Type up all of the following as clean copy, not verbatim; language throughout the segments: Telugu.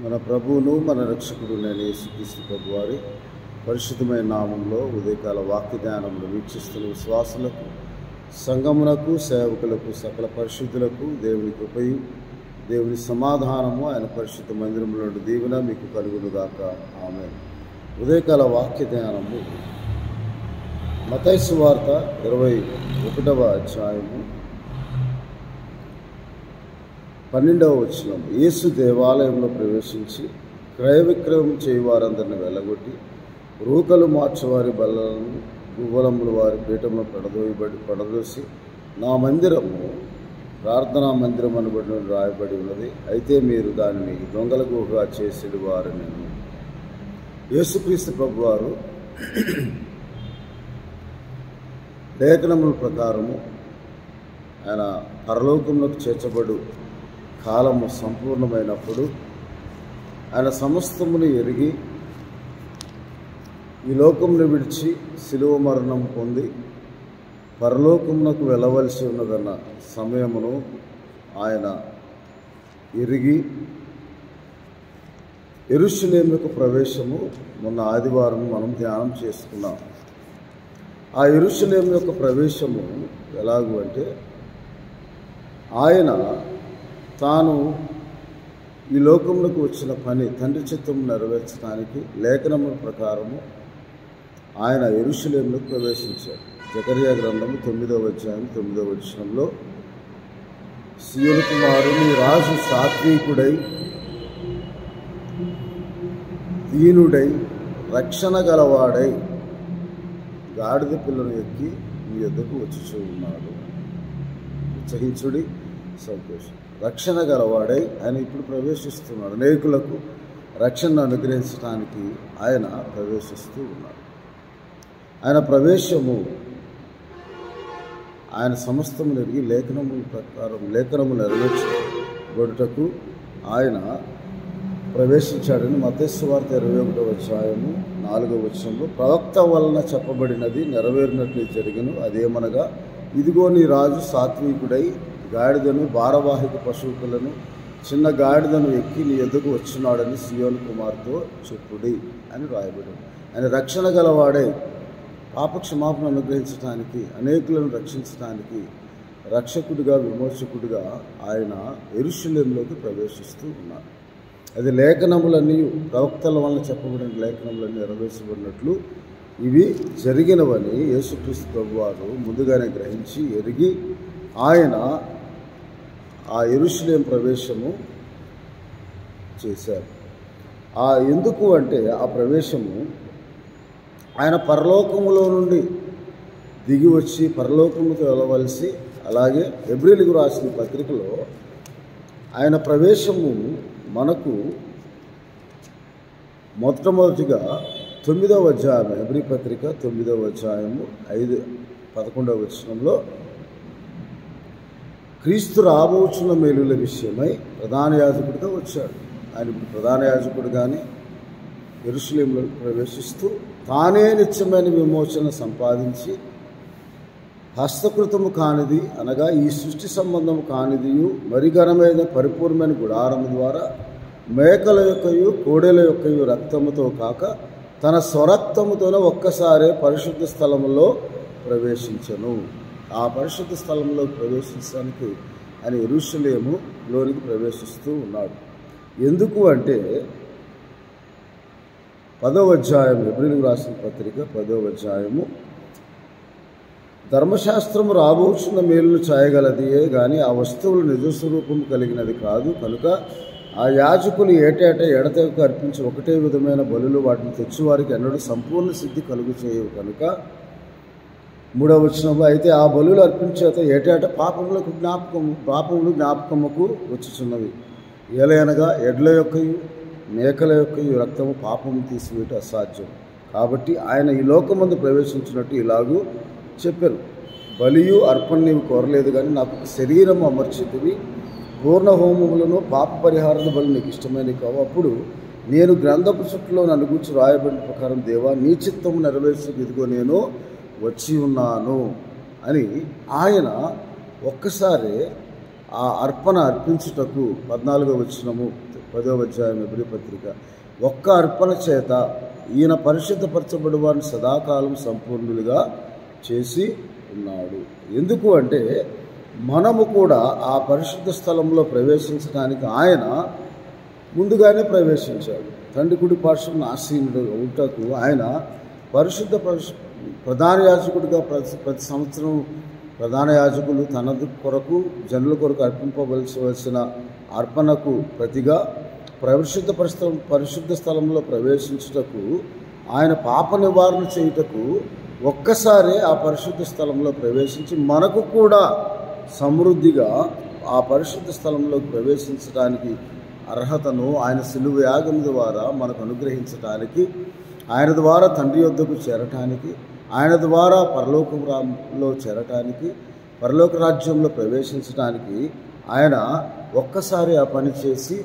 మన ప్రభువును మన రక్షకుడు నేను యేసుక్రీస్తు ప్రభువారి పరిశుద్ధమైన నామంలో ఉదయకాల వాక్య ధ్యానములు వీక్షిస్తున్న విశ్వాసులకు, సంఘమునకు, సేవకులకు, సకల పరిశుద్ధులకు దేవుని కృపయు దేవుని సమాధానము ఆయన పరిశుద్ధ మందిరంలో దీవెన మీకు కలుగునుగాక. ఆమేన్. ఉదయకాల వాక్య ధ్యానము మత్తయి సువార్త 21వ అధ్యాయము 12వ వచనం. యేసు దేవాలయంలో ప్రవేశించి క్రయ విక్రయం చేయువారందరిని వెళ్ళగొట్టి రూకలు మార్చేవారి బల్లలను, గువ్వలములు వారి పీఠంలో పడదోసి, నా మందిరము ప్రార్థనా మందిరం అనబడి రాయబడి ఉన్నది, అయితే మీరు దానిని దొంగల గుహగా చేసేది వారు. నేను యేసుక్రీస్తు ప్రభువారు లేఖనముల ప్రకారము ఆయన పరలోకంలోకి చేర్చబడు కాలము సంపూర్ణమైనప్పుడు ఆయన సమస్తమును ఎరిగి ఈ లోకమును విడిచి శిలువ మరణం పొంది పరలోకమునకు వెళ్ళవలసి ఉన్నదన్న సమయమును ఆయన ఎరిగి యెరూషలేముకు ప్రవేశము మొన్న ఆదివారం మనం ధ్యానం చేసుకున్నాం. ఆ యెరూషలేము యొక్క ప్రవేశము ఎలాగూ అంటే ఆయన తాను ఈ లోకంలోకి వచ్చిన పని తండ్రి చిత్తము నెరవేర్చడానికి లేఖనముల ప్రకారము ఆయన యెరూషలేములోకి ప్రవేశించారు. జకర్యా గ్రంథము 9వ అధ్యాయం 9వ వచనంలో, సీయోను కుమారుని రాజు సాత్వికుడై దీనుడై రక్షణ గలవాడై గాడిద పిల్లను ఎక్కి మీ యొద్దకు వచ్చి ఉన్నాడు. ఉత్సహించుడి, సంతోషం. రక్షణ గలవాడై ఆయన ఇప్పుడు ప్రవేశిస్తున్నాడు. అనేకులకు రక్షణను అనుగ్రహించడానికి ఆయన ప్రవేశిస్తూ ఉన్నాడు. ఆయన ప్రవేశము ఆయన సమస్తము ఎరిగి లేఖనముల ప్రకారం లేఖనము నెరవేర్చబడుటకు ఆయన ప్రవేశించాడని మత్తయి సువార్త 21వ అధ్యాయము 4వ వచనంలో, ప్రవక్త వలన చెప్పబడినది నెరవేరినట్లు జరిగను. అదేమనగా, ఇదిగో నీ రాజు సాత్వికుడై గాడిదను, భారవాహిక పశువులను, చిన్న గాడిదను ఎక్కి నీ ఎద్దుకు వచ్చినాడని సీయోను కుమార్తో చెప్పుడి అని రాయబడి. ఆయన రక్షణ గలవాడై పాప క్షమాపణ అనుగ్రహించడానికి, అనేకులను రక్షించడానికి రక్షకుడిగా, విమోచకుడిగా ఆయన యెరూషలేములోకి ప్రవేశిస్తూ ఉన్నారు. అది లేఖనములన్నీ, ప్రవక్తల వలన చెప్పబడిన లేఖనములన్నీ నెరవేర్చబడినట్లు ఇవి జరిగినవని యేసుక్రీస్తు ప్రభువారు ముందుగానే గ్రహించి ఎరిగి ఆయన ఆ యెరూషలేము ప్రవేశము చేశారు. ఎందుకు అంటే ఆ ప్రవేశము ఆయన పరలోకములో నుండి దిగి వచ్చి పరలోకముకు వెళ్ళవలసి, అలాగే హెబ్రీయులకు రాసిన పత్రికలో ఆయన ప్రవేశము మనకు మొట్టమొదటిగా 9వ అధ్యాయం, హెబ్రీ పత్రిక 9వ అధ్యాయము 11వ వచనంలో, క్రీస్తు రాబోచున్న మేలుల విషయమై ప్రధాన యాజకుడిగా వచ్చాడు. ఆయన ఇప్పుడు ప్రధాన యాజకుడిగానే యెరూషలేములో ప్రవేశిస్తూ తానే నిత్యమైన విమోచన సంపాదించి హస్తకృతము కానిది అనగా ఈ సృష్టి సంబంధము కానిదియు మరి ఘనమైన పరిపూర్ణమైన గుడారము ద్వారా మేకల యొక్కయు కోడెల యొక్కయు రక్తముతో కాక తన స్వరక్తముతోనే ఒక్కసారే పరిశుద్ధ స్థలములో ప్రవేశించను. ఆ పరిశుద్ధ స్థలంలో ప్రవేశించడానికి ఆయన యెరూషలేములోనికి ప్రవేశిస్తూ ఉన్నాడు. ఎందుకు అంటే 10వ అధ్యాయం, హెబ్రీయులకు రాసిన పత్రిక 10వ అధ్యాయము, ధర్మశాస్త్రము రాబోచున్న మేలును చేయగలదియే గాని ఆ వస్తువులు నిజస్వరూపము కలిగినది కాదు. కనుక ఆ యాజకులు ఏటేటా ఎడతెగక అర్పించి ఒకటే విధమైన బలులు వాటిని తెచ్చువారికి ఎన్నడూ సంపూర్ణ సిద్ధి కలుగు చేయవు. కనుక 3వ వచనంలో, అయితే ఆ బలులు అర్పించేత ఏటేటా పాపములు జ్ఞాపకముకు వచ్చుచున్నవి. ఏలయనగా ఎడ్ల యొక్కయు మేకల యొక్కయు రక్తము పాపము తీసివేయటం అసాధ్యం. కాబట్టి ఆయన ఈ లోకమందు ప్రవేశించినట్టు ఇలాగూ చెప్పారు, బలియు అర్పణ నీవు కోరలేదు కానీ నాకు శరీరం అమర్చితివి, పూర్ణ హోమములను పాప పరిహార బలు నీకు ఇష్టమైనవి కావు. అప్పుడు నేను గ్రంథపు చుట్టలో నన్ను గూర్చి రాయబడిన ప్రకారం, దేవా నీ చిత్తము నెరవేర్చు, ఇదిగో నేను వచ్చి ఉన్నాను అని ఆయన ఒక్కసారి ఆ అర్పణ అర్పించుటకు 14వ వచనము 10వ అధ్యాయం హెబ్రీ పత్రిక. ఒక్క అర్పణ చేత ఈయన పరిశుద్ధపరచబడి వారిని సదాకాలం సంపూర్ణులుగా చేసి ఉన్నాడు. ఎందుకు అంటే మనము కూడా ఆ పరిశుద్ధ స్థలంలో ప్రవేశించడానికి ఆయన ముందుగానే ప్రవేశించాడు. తండ్రి కుడి పార్శ్వమున ఆసీనుడు అవుటకు ఆయన ప్రధాన యాజకుడిగా ప్రతి సంవత్సరం ప్రధాన యాజకులు తన కొరకు జనుల కొరకు అర్పింపవలసిన అర్పణకు ప్రతిగా పరిశుద్ధ స్థలంలో ప్రవేశించుటకు ఆయన పాప నివారణ చేయుటకు ఒక్కసారి ఆ పరిశుద్ధ స్థలంలో ప్రవేశించి మనకు కూడా సమృద్ధిగా ఆ పరిశుద్ధ స్థలంలోకి ప్రవేశించడానికి అర్హతను ఆయన శిలువ యాగం ద్వారా మనకు అనుగ్రహించడానికి, ఆయన ద్వారా తండ్రి యొద్దకు చేరటానికి, ఆయన ద్వారా పరలోకంలో చేరటానికి, పరలోక రాజ్యంలో ప్రవేశించడానికి ఆయన ఒక్కసారి ఆ పని చేసి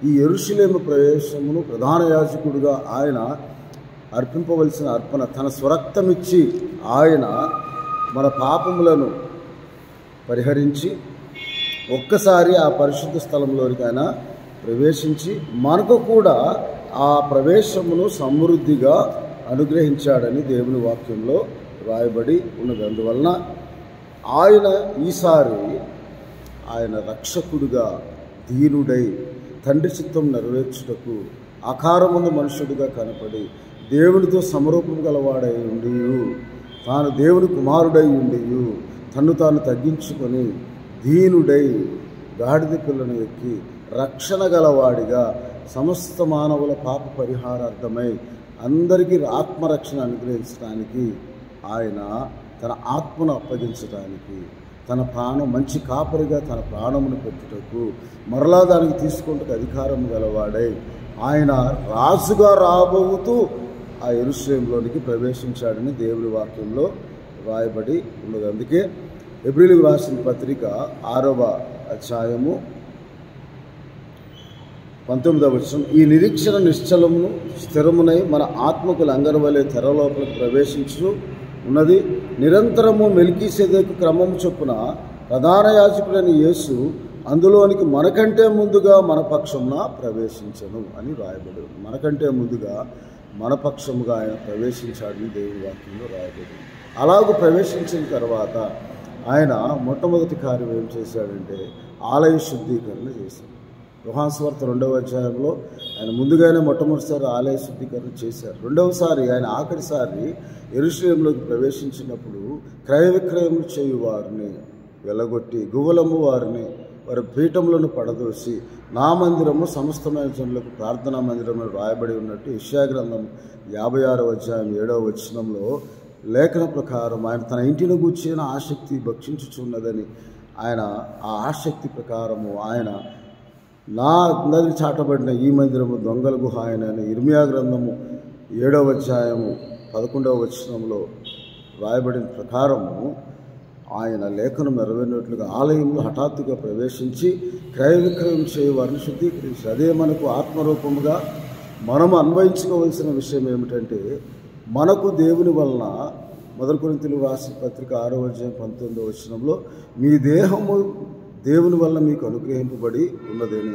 ఈ యెరూషలేము ప్రవేశమును ప్రధాన యాజకుడిగా ఆయన అర్పింపవలసిన అర్పణ తన స్వరక్తమిచ్చి ఆయన మన పాపములను పరిహరించి ఒక్కసారి ఆ పరిశుద్ధ స్థలంలోనికి ఆయన ప్రవేశించి మనకు కూడా ఆ ప్రవేశమును సమృద్ధిగా అనుగ్రహించాడని దేవుని వాక్యంలో రాయబడి ఉన్నది. అందువలన ఆయన ఈసారి ఆయన రక్షకుడిగా దీనుడై తండ్రి చిత్తం నెరవేర్చుటకు ఆకారమున్న మనుషుడిగా కనపడి దేవునితో సమరూపం గలవాడై ఉండి తాను దేవుని కుమారుడై ఉండి తన్ను తాను తగ్గించుకొని దీనుడై గాడిద పిల్లను ఎక్కి రక్షణ గలవాడిగా సమస్త మానవుల పాప పరిహారార్థమై అందరికీ ఆత్మరక్షణ అనుగ్రహించడానికి ఆయన తన ఆత్మను అప్పగించడానికి తన ప్రాణం మంచి కాపరిగా తన ప్రాణమును పెట్టుటకు మరలా దానికి తీసుకుంటూ అధికారం గలవాడై ఆయన రాజుగా రాబోతూ ఆ యెరూషలేములోనికి ప్రవేశించాడని దేవుని వాక్యంలో రాయబడి ఉన్నది. అందుకే హెబ్రీయులకు రాసిన పత్రిక 6వ అధ్యాయము 19వ వచనం, ఈ నిరీక్షణ నిశ్చలమును స్థిరమునై మన ఆత్మకు లంగరవలే తెర లోపలికి ప్రవేశించు ఉన్నది. నిరంతరము మెల్కీసెదెకు క్రమము చొప్పున ప్రధాన యాజకుడైన యేసు అందులోనికి మనకంటే ముందుగా మన పక్షమున ప్రవేశించను అని రాయబడి. మనకంటే ముందుగా మన పక్షముగా ఆయన ప్రవేశించాడని దేవుని వాక్యంలో రాయబడి. అలాగూ ప్రవేశించిన తర్వాత ఆయన మొట్టమొదటి కార్యం ఏం చేశాడంటే ఆలయ శుద్ధీకరణ చేశాడు. యోహాను సువార్త 2వ అధ్యాయంలో ఆయన ముందుగానే మొట్టమొదటిసారి ఆలయ శుద్ధీకరణ చేశారు. రెండవసారి ఆయన ఆఖరిసారి యెరూషలేములోకి ప్రవేశించినప్పుడు క్రయ విక్రయములు చేయువారిని వెలగొట్టి గువ్వలమ్ము వారిని వారి పీఠములను పడదోసి నా మందిరము సమస్తమైన జనులకు ప్రార్థనా మందిరము రాయబడి ఉన్నట్టు యెషయా గ్రంథం 56వ అధ్యాయం 7వ వచనంలో లేఖన ప్రకారం ఆయన తన ఇంటిని గూర్చిన ఆసక్తి భక్షించుచున్నదని ఆయన ఆ ఆసక్తి ప్రకారము ఆయన నా అందరి చాటబడిన ఈ మందిరము దొంగల గుహ అని ఇర్మియా గ్రంథము 7వ అధ్యాయము 11వ వచనంలో రాయబడిన ప్రకారము ఆయన లేఖనం నెరవేరినట్లుగా ఆలయంలో హఠాత్తుగా ప్రవేశించి క్రయ విక్రయం చేయవారిని శుద్ధీకరించి అదే మనకు ఆత్మరూపముగా మనము అన్వయించుకోవలసిన విషయం ఏమిటంటే మనకు దేవుని వలన 1 కొరింథీయులకు రాసిన పత్రిక 6వ అధ్యాయం 19వ వచనంలో మీ దేహము దేవుని వల్ల మీకు అనుగ్రహింపబడి ఉన్నదని.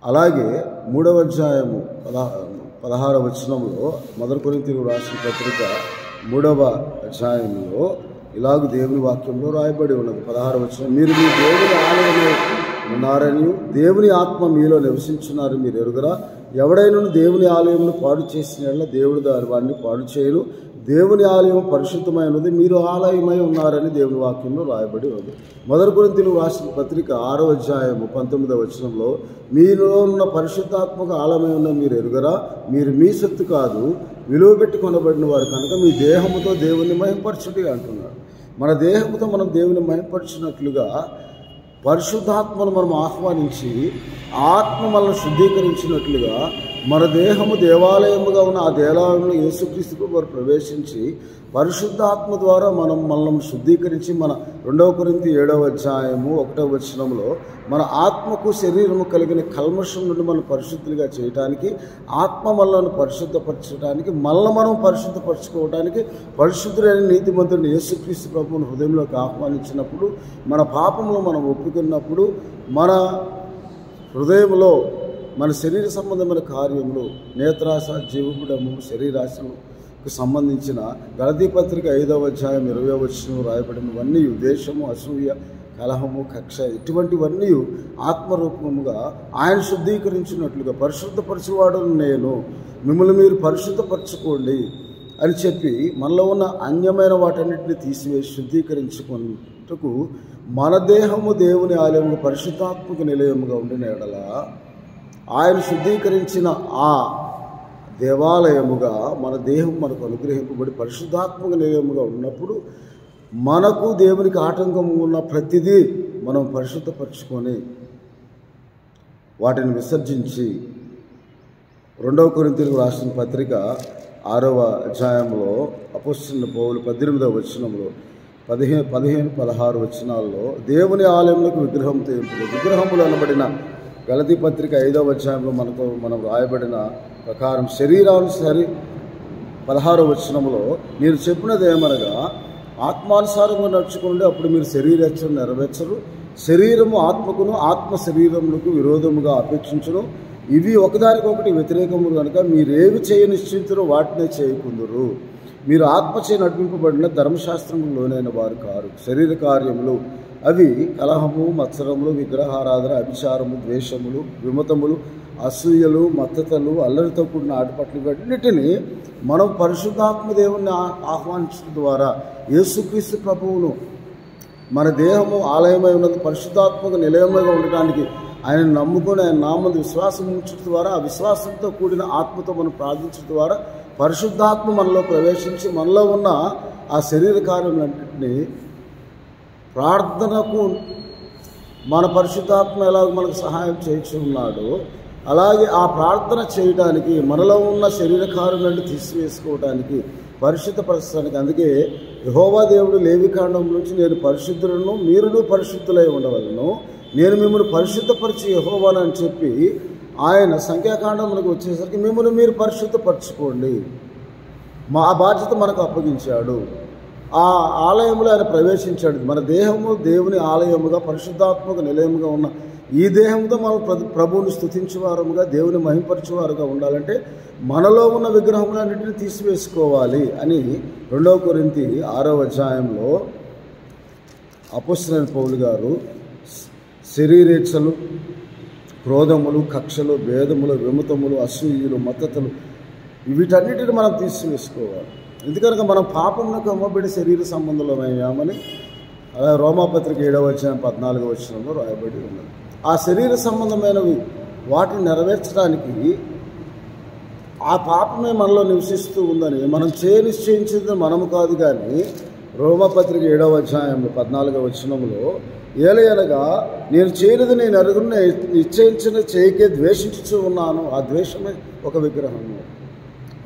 అలాగే 3వ అధ్యాయము 16వ వచనంలో 1 కొరింథీయులకు రాసిన పత్రిక 3వ అధ్యాయంలో ఇలాగ దేవుని వాక్యంలో రాయబడి ఉన్నది. 16వ వచనం, మీరు మీ దేవుని ఆలయంలో ఉన్నారని దేవుని ఆత్మ మీలో నివసించున్నారు మీరు ఎరుగరా. ఎవడైనా దేవుని ఆలయంలో పాడు చేసిన దేవుడు వారిని పాడు చేయను. దేవుని ఆలయం పరిశుద్ధమైనది, మీరు ఆలయమై ఉన్నారని దేవుని వాక్యంలో రాయబడి ఉంది. 1 కొరింథీయులకు రాసిన పత్రిక 6వ అధ్యాయము 19వ వచనంలో మీలో ఉన్న పరిశుద్ధాత్మక ఆలయమై ఉన్న మీరు ఎరుగరా. మీరు మీ సొత్తు కాదు, విలువ పెట్టి కొనబడిన వారు కనుక మీ దేహముతో దేవుని మహింపరచుడి అంటున్నాడు. మన దేహముతో మనం దేవుని మహింపరచినట్లుగా పరిశుద్ధాత్మను మనం ఆహ్వానించి ఆత్మ మనల్ని శుద్ధీకరించినట్లుగా మన దేహము దేవాలయముగా ఉన్న ఆ దేవాలయంలో యేసుక్రీస్తుకు వారు ప్రవేశించి పరిశుద్ధాత్మ ద్వారా మనల్ని శుద్ధీకరించి మన 2 కొరింథీ 7వ అధ్యాయము 1వ వచనంలో మన ఆత్మకు శరీరము కలిగిన కల్మషం నుండి మనం పరిశుద్ధులుగా చేయటానికి ఆత్మ మనల్ని పరిశుద్ధపరచడానికి మనం పరిశుద్ధపరచుకోవడానికి పరిశుద్ధుడైన నీతిమంతుడిని యేసుక్రీస్తు ప్రభువును హృదయంలోకి ఆహ్వానించినప్పుడు మన పాపములు మనం ఒప్పుకున్నప్పుడు మన హృదయంలో మన శరీర సంబంధమైన కార్యములు, నేత్రాశ, జీవపుడము, శరీరాశలకు సంబంధించిన గలతీ పత్రిక 5వ అధ్యాయం 20వ వచనం రాయబడినవన్నీ ద్వేషము, అసూయ, కలహము, కక్ష ఇటువంటివన్నీ ఆత్మరూపముగా ఆయన శుద్ధీకరించినట్లుగా పరిశుద్ధపరచువాడు నేను, మిమ్మల్ని మీరు పరిశుద్ధపరచుకోండి అని చెప్పి మనలో ఉన్న అన్యమైన వాటన్నిటిని తీసివేసి శుద్ధీకరించుకున్నట్టుకు మన దేహము దేవుని ఆలయము పరిశుద్ధాత్మక నిలయముగా ఉండిన ఎడల ఆయన శుద్ధీకరించిన ఆ దేవాలయముగా మన దేహం మనకు అనుగ్రహింపబడి పరిశుద్ధాత్మక నిలయముగా ఉన్నప్పుడు మనకు దేవునికి ఆటంకం ఉన్న ప్రతిదీ మనం పరిశుద్ధపరచుకొని వాటిని విసర్జించి 2 కొరింథీయులకు రాసిన పత్రిక 6వ అధ్యాయంలో అపోస్తలుడైన పౌలు 18వ వచనంలో 15-16 వచనాల్లో దేవుని ఆలయంలోకి విగ్రహం తెంపులు, విగ్రహములు అనబడిన గలతీ పత్రిక 5వ అధ్యాయంలో మనం రాయబడిన ప్రకారం శరీరానుసారి 16వ వచనంలో మీరు చెప్పినది ఏమనగా ఆత్మానుసారంగా నడుచుకుంటే అప్పుడు మీరు శరీరేచ్ఛను నెరవేర్చరు, శరీరము ఆత్మకును ఆత్మ శరీరములకు విరోధముగా అపేక్షించును, ఇవి ఒకదానికొకటి వ్యతిరేకములు కనుక మీరేవి చేయ నిశ్చయించరో వాటినే చేయకుందురు. మీరు ఆత్మచే నడిపింపబడిన ధర్మశాస్త్రము లోనైన వారు కారు. శరీర కార్యములు అవి కలహము, మత్సరములు, విగ్రహారాధన, అభిచారము, ద్వేషములు, విమతములు, అసూయలు, మత్తతలు, అల్లరితో కూడిన ఆటపట్లు అన్నిటినీ మనం పరిశుద్ధాత్మ దేవుణ్ణి ఆహ్వానించడం ద్వారా యేసుక్రీస్తు ప్రభువును మన దేహము ఆలయమై ఉన్నది పరిశుద్ధాత్మక నిలయముగా ఉండటానికి ఆయన నమ్ముకొని ఆయన నామందు విశ్వాసం ఉంచడం ద్వారా ఆ విశ్వాసంతో కూడిన ఆత్మతో మనం ప్రార్థించడం ద్వారా పరిశుద్ధాత్మ మనలో ప్రవేశించి మనలో ఉన్న ఆ శరీర కార్యములన్నింటినీ ప్రార్థనకు మన పరిశుద్ధాత్మ ఎలాగ మనకు సహాయం చేయించి ఉన్నాడో అలాగే ఆ ప్రార్థన చేయడానికి మనలో ఉన్న శరీర కార్యాలను తీసివేసుకోవడానికి పరిశుద్ధపరచడానికి అందుకే యెహోవా దేవుడు లేవికాండం నుంచి నేను పరిశుద్ధులను మీరును పరిశుద్ధులై ఉండవలను, నేను మిమ్మల్ని పరిశుద్ధపరిచి యెహోవాను అని చెప్పి ఆయన సంఖ్యాకాండములకు వచ్చేసరికి మిమ్మల్ని మీరు పరిశుద్ధపరచుకోండి మా బాధ్యత మనకు అప్పగించాడు. ఆ ఆలయంలో ఆయన ప్రవేశించాడు. మన దేహము దేవుని ఆలయముగా పరిశుద్ధాత్మక నిలయముగా ఉన్న ఈ దేహంతో మనం ప్రభువుని స్తుతించేవారముగా దేవుని మహింపరచేవారుగా ఉండాలంటే మనలో ఉన్న విగ్రహములన్నింటినీ తీసివేసుకోవాలి అని 2 కొరింథీ 6వ అధ్యాయంలో అపోస్తలుడైన పౌలు గారు శరీరేచ్ఛలు, క్రోధములు, కక్షలు, భేదములు, విమతములు, అసూయలు, మత్తతలు వీటన్నిటిని మనం తీసివేసుకోవాలి. ఎందుకనగా మనం పాపమునకు అమ్మబడి శరీర సంబంధులమయ్యామని అలా రోమాపత్రిక 7వ అధ్యాయం 14వ వచనంలో రాయబడి ఉన్నది. ఆ శరీర సంబంధమైనవి వాటిని నెరవేర్చడానికి ఆ పాపమే మనలో నివసిస్తూ ఉందని మనం నిశ్చయించింది మనము కాదు. కానీ రోమాపత్రిక 7వ అధ్యాయంలో 14వ వచనంలో ఏలయనగా నేను చేయనిది నేను అరుగున నిశ్చయించిన చేయకే ద్వేషించుతూ ఉన్నాను. ఆ ద్వేషమే ఒక విగ్రహము.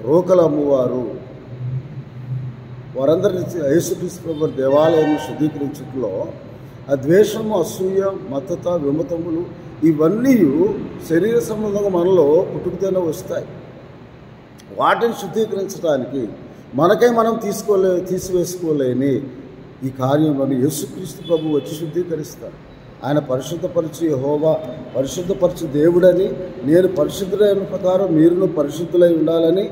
రోకలు అమ్మువారు వారందరినీ యేసుక్రీస్తు ప్రభువు దేవాలయాన్ని శుద్ధీకరించట్లో ఆ ద్వేషము, అసూయ, మత్తత, విమతములు ఇవన్నీ శరీర సంబంధంగా మనలో పుట్టుకతోనే వస్తాయి. వాటిని శుద్ధీకరించడానికి మనకై మనం తీసివేసుకోలేని ఈ కార్యంలో యేసుక్రీస్తు ప్రభువు వచ్చి శుద్ధీకరిస్తారు. ఆయన పరిశుద్ధపరిచి యెహోవా పరిశుద్ధపరిచి దేవుడని, నేను పరిశుద్ధులైన ప్రకారం మీరును పరిశుద్ధులై ఉండాలని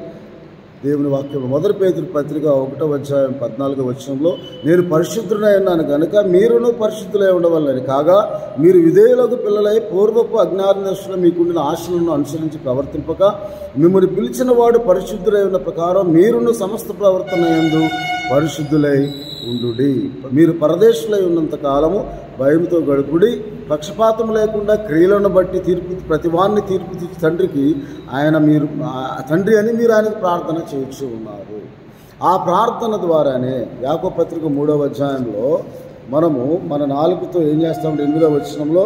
దేవుని వాక్యం 1 పేతురు పత్రిక 1వ అధ్యాయం 14వ వచనంలో నేను పరిశుద్ధుడై ఉన్నాను కనుక మీరును పరిశుద్ధులై ఉండవాలని, కాగా మీరు విధేయులకు పిల్లలై పూర్వపు అజ్ఞాన దశలో మీకుండిన ఆశలను అనుసరించి ప్రవర్తింపక మిమ్మల్ని పిలిచిన వాడు పరిశుద్ధులై ఉన్న ప్రకారం మీరును సమస్త ప్రవర్తన యందు పరిశుద్ధులై ఉండుడి. మీరు పరదేశులై ఉన్నంత కాలము భయంతో గడుపుడి, పక్షపాతం లేకుండా క్రియలను బట్టి ప్రతివాన్ని తీర్పు తండ్రికి తండ్రి అని మీరు ఆయనకు ప్రార్థన చేయొచ్చు ఉన్నారు. ఆ ప్రార్థన ద్వారానే యాకోబు పత్రిక 3వ అధ్యాయంలో మనము మన నాలుగుతో ఏం చేస్తామంటే 8వ వచనంలో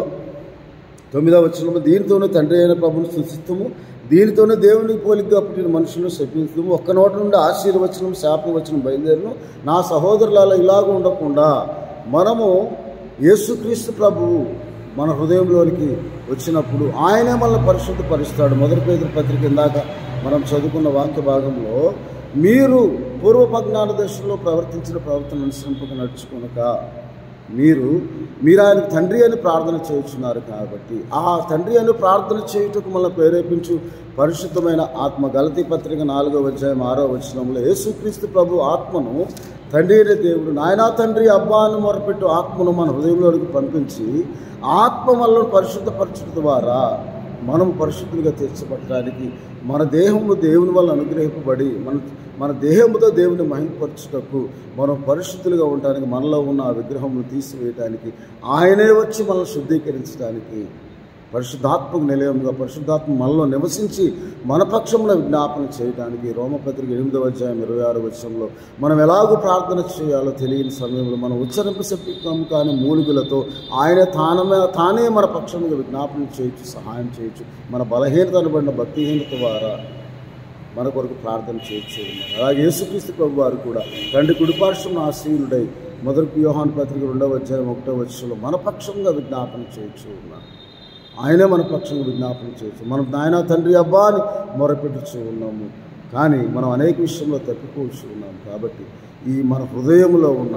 9వ వచనంలో దీనితోనే తండ్రి అయిన ప్రభువును స్తుతిస్తాము, దీనితోనే దేవునికి పోలికగా పుట్టిన మనుషులను శపిస్తాము, ఒక్క నోట నుండి ఆశీర్వచనం శాపవచనం బయలుదేరును. నా సహోదరులలో ఇలాగ ఉండకుండా మనము యేసుక్రీస్తు ప్రభువు మన హృదయంలోనికి వచ్చినప్పుడు ఆయనే మనల్ని పరిశుద్ధపరుస్తాడు. 1 పేతురు పత్రిక ఇందాక మనం చదువుకున్న వాక్య భాగంలో మీరు పూర్వపజ్ఞాన దశలో ప్రవర్తించిన ప్రవర్తన అనుసరింపక నడుచుకొనక మీరు ఆయనకు తండ్రి అని ప్రార్థన చేయుచున్నారు కాబట్టి ఆ తండ్రి అని ప్రార్థన చేయుటకు మనల్ని ప్రేరేపించు పరిశుద్ధమైన ఆత్మ. గలతీ పత్రిక 4వ అధ్యాయం 6వ వచనంలో యేసుక్రీస్తు ప్రభు ఆత్మను తండ్రి అనే దేవుడు నాయనా తండ్రి అబ్బా అని మొరపెట్టు ఆత్మను మన హృదయంలోకి పంపించి ఆత్మ మనల్ని పరిశుద్ధపరచడం ద్వారా మనం పరిశుద్ధులుగా తీర్చబడటానికి మన దేహము దేవుని వల్ల అనుగ్రహింపబడి మన దేహముతో దేవుని మహిమపరచుటకు మనం పరిశుద్ధులుగా ఉండడానికి మనలో ఉన్న ఆ విగ్రహమును తీసివేయడానికి ఆయనే వచ్చి మనల్ని శుద్ధీకరించడానికి పరిశుద్ధాత్మకు నిలయముగా పరిశుద్ధాత్మ మనలో నివసించి మన పక్షంలో విజ్ఞాపన చేయడానికి రోమపత్రిక 8వ అధ్యాయం 26వ వచనంలో మనం ఎలాగో ప్రార్థన చేయాలో తెలియని సమయంలో మనం ఉచ్చరింపశక్తికం కాని మూలుగులతో ఆయన తానే మన పక్షంగా విజ్ఞాపన చేయొచ్చు, సహాయం చేయొచ్చు. మన బలహీనత అనబడిన భక్తిహీనత ద్వారా మన కొరకు ప్రార్థన చేయొచ్చు. అలాగే యేసుక్రీస్తు ప్రభు వారు కూడా తండ్రి కుడిపార్శ్వం ఆసీనుడై మొదటి యోహాను పత్రిక 2వ అధ్యాయం 1వ వచనంలో మన పక్షంగా విజ్ఞాపన చేయొచ్చు ఉన్నారు. ఆయనే మన పక్షంగా విజ్ఞాపన చేయొచ్చు. మనం నాయన తండ్రి అబ్బా అని మొరపెట్టుచూ ఉన్నాము, కానీ మనం అనేక విషయంలో తప్పిపోవచ్చు ఉన్నాము. కాబట్టి ఈ మన హృదయంలో ఉన్న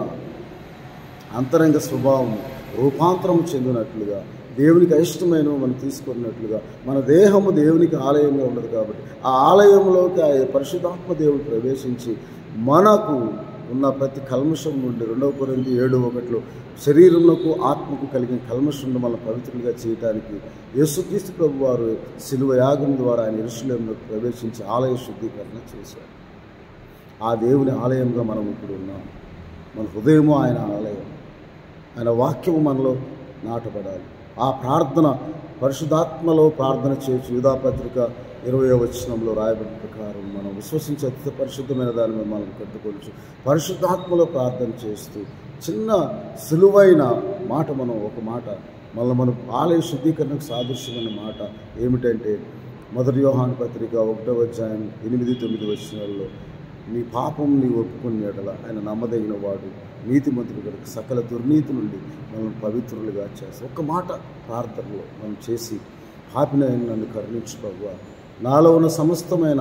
అంతరంగ స్వభావం రూపాంతరం చెందినట్లుగా దేవునికి అయిష్టమైన మనం తీసుకున్నట్లుగా మన దేహము దేవునికి ఆలయంగా ఉండదు. కాబట్టి ఆ ఆలయంలోకి ఆ పరిశుద్ధాత్మ దేవుడు ప్రవేశించి మనకు ఉన్న ప్రతి కల్మషం నుండి 2 కొరింథీ 7:1 శరీరమునకు ఆత్మకు కలిగిన కల్మషం మన పవిత్రులుగా చేయడానికి యేసుక్రీస్తు ప్రభు వారు శిలువ యాగం ద్వారా ఆయన యెరూషలేములోకి ప్రవేశించి ఆలయ శుద్ధీకరణ చేశారు. ఆ దేవుని ఆలయంగా మనం ఇప్పుడు ఉన్నాం. మన హృదయము ఆయన ఆలయం, ఆయన వాక్యము మనలో నాటబడాలి. ఆ ప్రార్థన పరిశుద్ధాత్మలో ప్రార్థన చేయొచ్చు. యూదాపత్రిక 20వ వచనంలో రాయబడిన ప్రకారం మనం విశ్వసించే అతి పరిశుద్ధమైన దాని మీద మనం కట్టుకోవచ్చు. పరిశుద్ధాత్మలో ప్రార్థన చేస్తూ చిన్న సులువైన మాట ఒక మాట మనం ఆలయ శుద్ధీకరణకు సాదృశ్యమైన మాట ఏమిటంటే మొదటి యోహాను పత్రిక 1వ అధ్యాయం 8-9 వచనాల్లో నీ పాపం నీ ఒప్పుకుని ఎడల ఆయన నమ్మదగిన వాడు నీతిమంతుడు కనుక సకల దుర్నీతి నుండి మనం పవిత్రులుగా చేస్తాం. ఒక్క మాట ప్రార్థనలో మనం చేసి పాపినైన నన్ను కరుణించు ప్రభువా, నాలో ఉన్న సమస్తమైన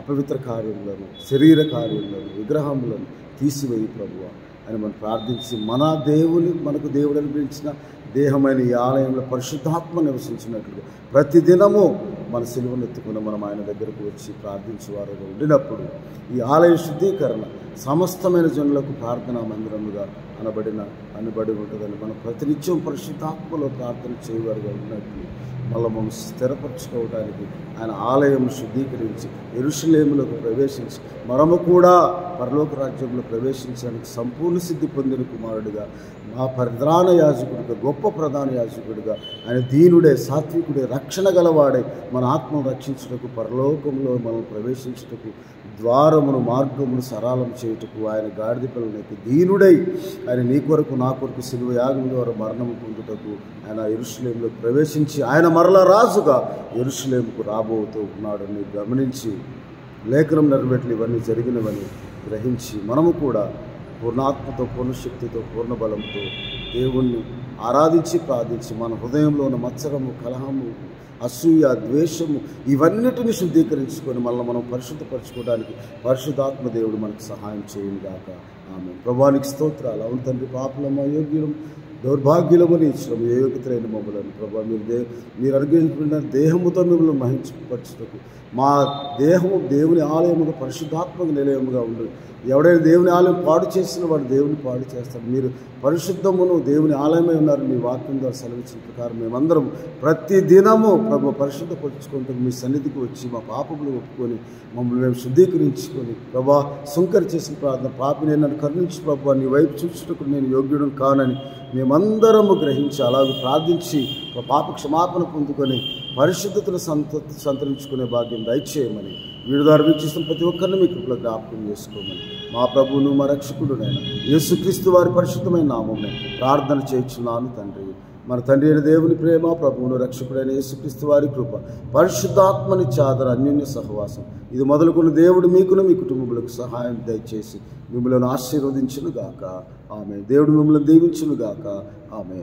అపవిత్ర కార్యములను శరీర కార్యములను విగ్రహములను తీసివేయి ప్రభువా అని మనం ప్రార్థించి మనకు దేవుడు అనిపించిన దేహమైన ఈ ఆలయంలో పరిశుద్ధాత్మ నివసించినట్లుగా ప్రతిదినము మన సిలువను ఎత్తుకుని మనం ఆయన దగ్గరకు వచ్చి ప్రార్థించేవారుగా ఉండినప్పుడు ఈ ఆలయ శుద్ధీకరణ సమస్తమైన జనులకు ప్రార్థనా మందిరముగా అనబడి ఉంటుందని మనం ప్రతినిత్యం పరిశుద్ధాత్మలో ప్రార్థన చేయవారుగా ఉన్నట్లు మళ్ళీ మనం స్థిరపరచుకోవడానికి ఆయన ఆలయం శుద్ధీకరించి యెరూషలేములోకి ప్రవేశించి మనము కూడా పరలోక రాజ్యంలో ప్రవేశించడానికి సంపూర్ణ సిద్ధి పొందిన కుమారుడిగా మా ప్రధాన యాజకుడిగా గొప్ప ప్రధాన యాజకుడిగా ఆయన దీనుడే సాత్వికుడే రక్షణ గలవాడే మన ఆత్మను రక్షించుటకు పరలోకంలో మనం ప్రవేశించుటకు ద్వారమును మార్గమును సరళం చేయుటకు ఆయన గాడిద పిల్లలకి దీనుడై ఆయన నీ కొరకు నా కొరకు శిలువ యాగం ద్వారా మరణము పొందుటకు ఆయన యెరూషలేములోకి ప్రవేశించి ఆయన మరల రాజుగా యెరూషలేముకు రాబోతూ ఉన్నాడని గమనించి లేఖనం నెరవేట్లు ఇవన్నీ జరిగినవని గ్రహించి మనము కూడా పూర్ణాత్మతో పూర్ణశక్తితో పూర్ణ బలంతో దేవుణ్ణి ఆరాధించి ప్రార్థించి మన హృదయంలో ఉన్న మత్సరము కలహము అసూయ ద్వేషము ఇవన్నిటిని శుద్ధీకరించుకొని మళ్ళీ మనం పరిశుద్ధపరచుకోవడానికి పరిశుద్ధాత్మ దేవుడు మనకు సహాయం చేయను గాక. ఆమె ప్రభానికి స్తోత్రాలు. అవును తండ్రి, పాపలము అయోగ్యులం దౌర్భాగ్యులమని ఇచ్చినాం ఏ యోగ్యతలైన మమ్మలను ప్రభా మీరు అనుగ్రహించిన దేహముతో మిమ్మల్ని మహింపరచుటకు మా దేహము దేవుని ఆలయముగా పరిశుద్ధాత్మక నిలయముగా ఉండు. ఎవడైనా దేవుని ఆలయం పాడు చేసిన వాడు దేవుని పాడు చేస్తాడు. మీరు పరిశుద్ధమును దేవుని ఆలయమై ఉన్నారు. మీ వాక్యం ద్వారా సెలవిచ్చిన ప్రకారం మేమందరం ప్రతి దినము ప్రభు పరిశుద్ధపరుచుకుంటూ మీ సన్నిధికి వచ్చి మా పాపములు ఒప్పుకొని మమ్మల్ని మేము శుద్ధీకరించుకొని ప్రభా సుంకరి చేసిన ప్రార్థన పాపిని నన్ను కరుణించి ప్రభు నీ వైపు చూచుటకు నేను యోగ్యుడు కానని మేమందరము గ్రహించి అలాగే ప్రార్థించి పాప క్షమాపణ పొందుకొని పరిశుద్ధతను సంతరించుకునే భాగ్యం దయచేయమని వీడిదారు వీక్షిస్తున్న ప్రతి ఒక్కరిని మీ కృపలో జ్ఞాపకం చేసుకోమని మా ప్రభువును మా రక్షకుడునైన యేసుక్రీస్తు వారి పరిశుద్ధమైన నామమున ప్రార్థన చేయుచున్నాను తండ్రి. మన తండ్రి అయిన దేవుని ప్రేమ, ప్రభువును రక్షకుడైన యేసుక్రీస్తు వారి కృప, పరిశుద్ధాత్మని చాదర అన్యోన్య సహవాసం ఇది మొదలుకున్న దేవుడు మీకును మీ కుటుంబములకు సహాయం దయచేసి మిమ్మల్ని ఆశీర్వదించును గాక. ఆమె దేవుడు మిమ్మల్ని దీవించును గాక. ఆమె.